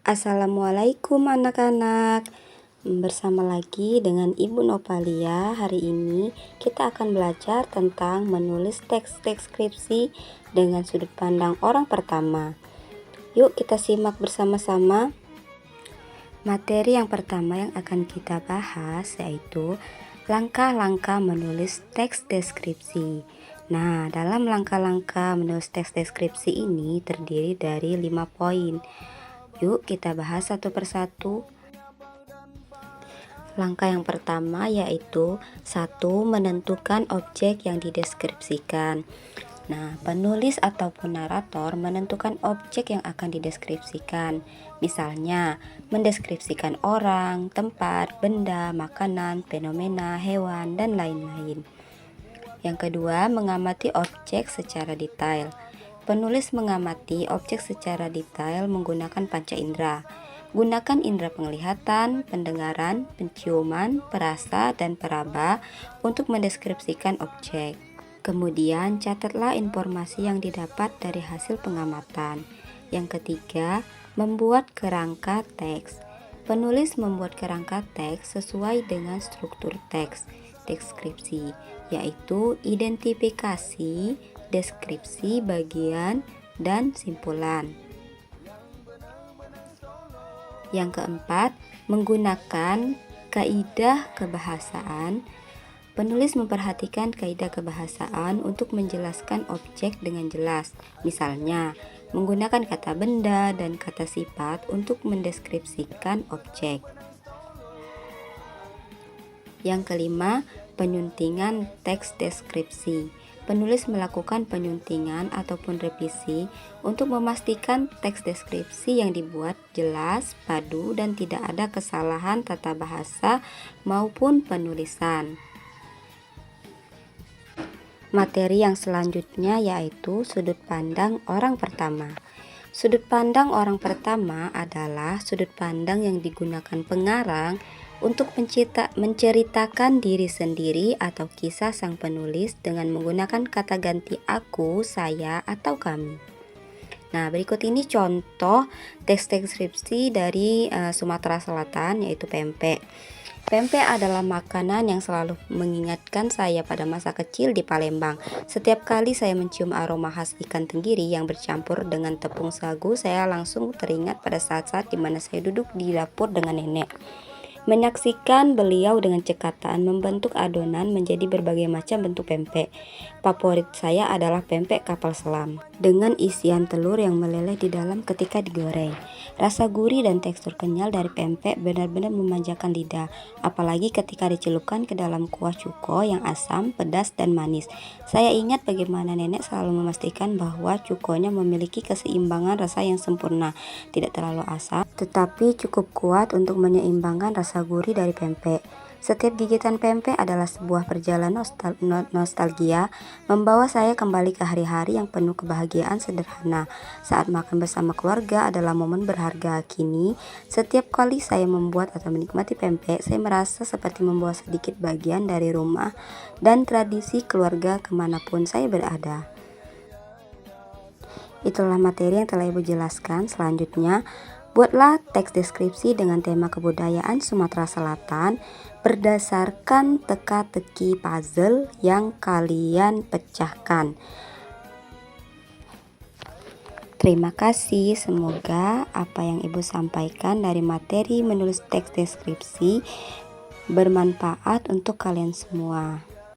Assalamualaikum anak-anak. Bersama lagi dengan Ibu Novalia. Hari ini kita akan belajar tentang menulis teks deskripsi dengan sudut pandang orang pertama. Yuk kita simak bersama-sama. Materi yang pertama yang akan kita bahas yaitu langkah-langkah menulis teks deskripsi. Nah, dalam langkah-langkah menulis teks deskripsi ini terdiri dari 5 poin. Yuk kita bahas satu persatu. Langkah yang pertama yaitu 1. Menentukan objek yang dideskripsikan. Nah, penulis ataupun narator menentukan objek yang akan dideskripsikan. Misalnya, mendeskripsikan orang, tempat, benda, makanan, fenomena, hewan, dan lain-lain. Yang kedua, mengamati objek secara detail. Penulis mengamati objek secara detail menggunakan panca indera. Gunakan indera penglihatan, pendengaran, penciuman, perasa, dan peraba untuk mendeskripsikan objek. Kemudian, catatlah informasi yang didapat dari hasil pengamatan. Yang ketiga, membuat kerangka teks. Penulis membuat kerangka teks sesuai dengan struktur teks deskripsi, yaitu identifikasi, deskripsi bagian, dan simpulan. Yang keempat, menggunakan kaidah kebahasaan. Penulis memperhatikan kaidah kebahasaan untuk menjelaskan objek dengan jelas. Misalnya, menggunakan kata benda dan kata sifat untuk mendeskripsikan objek. Yang kelima, penyuntingan teks deskripsi. Penulis melakukan penyuntingan ataupun revisi untuk memastikan teks deskripsi yang dibuat jelas, padu, dan tidak ada kesalahan tata bahasa maupun penulisan. Materi yang selanjutnya yaitu sudut pandang orang pertama. Sudut pandang orang pertama adalah sudut pandang yang digunakan pengarang untuk menceritakan diri sendiri atau kisah sang penulis dengan menggunakan kata ganti aku, saya, atau kami. Nah, berikut ini contoh teks deskripsi dari Sumatera Selatan, yaitu pempek. Pempek adalah makanan yang selalu mengingatkan saya pada masa kecil di Palembang. Setiap kali saya mencium aroma khas ikan tenggiri yang bercampur dengan tepung sagu, saya langsung teringat pada saat-saat di mana saya duduk di dapur dengan nenek. Menyaksikan beliau dengan cekatan membentuk adonan menjadi berbagai macam bentuk pempek. Favorit saya adalah pempek kapal selam dengan isian telur yang meleleh di dalam ketika digoreng. Rasa gurih dan tekstur kenyal dari pempek benar-benar memanjakan lidah, apalagi ketika dicelupkan ke dalam kuah cuko yang asam, pedas, dan manis. Saya ingat bagaimana nenek selalu memastikan bahwa cukonya memiliki keseimbangan rasa yang sempurna, tidak terlalu asam, tetapi cukup kuat untuk menyeimbangkan rasa gurih dari pempek. Setiap gigitan pempek adalah sebuah perjalanan nostalgia, membawa saya kembali ke hari-hari yang penuh kebahagiaan sederhana. Saat makan bersama keluarga adalah momen berharga. Kini, setiap kali saya membuat atau menikmati pempek, saya merasa seperti membawa sedikit bagian dari rumah dan tradisi keluarga kemanapun saya berada. Itulah materi yang telah Ibu jelaskan. Selanjutnya, buatlah teks deskripsi dengan tema kebudayaan Sumatera Selatan berdasarkan teka-teki puzzle yang kalian pecahkan. Terima kasih, semoga apa yang Ibu sampaikan dari materi menulis teks deskripsi bermanfaat untuk kalian semua.